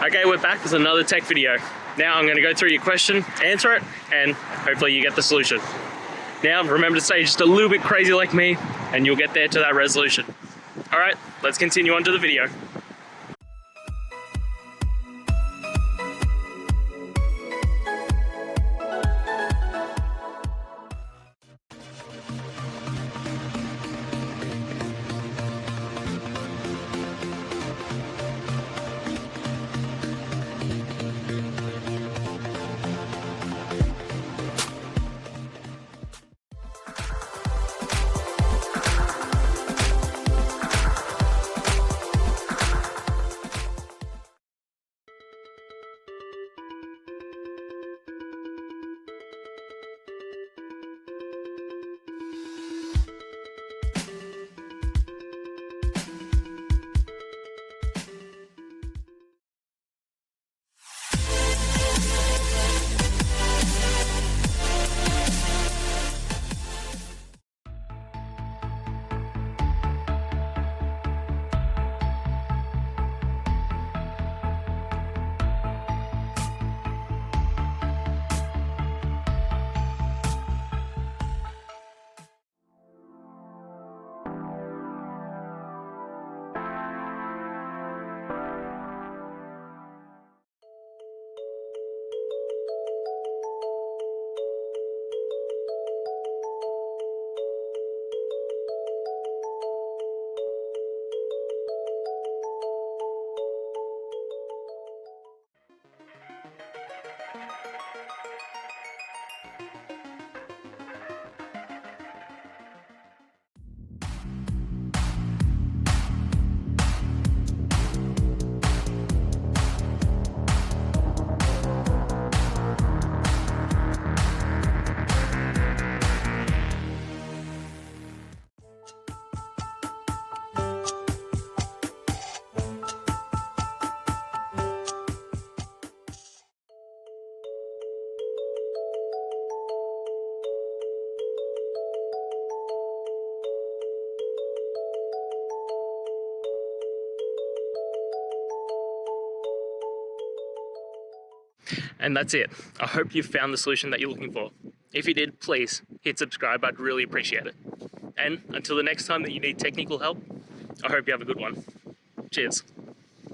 Okay, we're back with another tech video. Now I'm going to go through your question, answer it, and hopefully you get the solution. Now remember to stay just a little bit crazy like me, and you'll get there to that resolution. Alright, let's continue on to the video. And that's it. I hope you found the solution that you're looking for. If you did, please hit subscribe. I'd really appreciate it. And until the next time that you need technical help, I hope you have a good one. Cheers.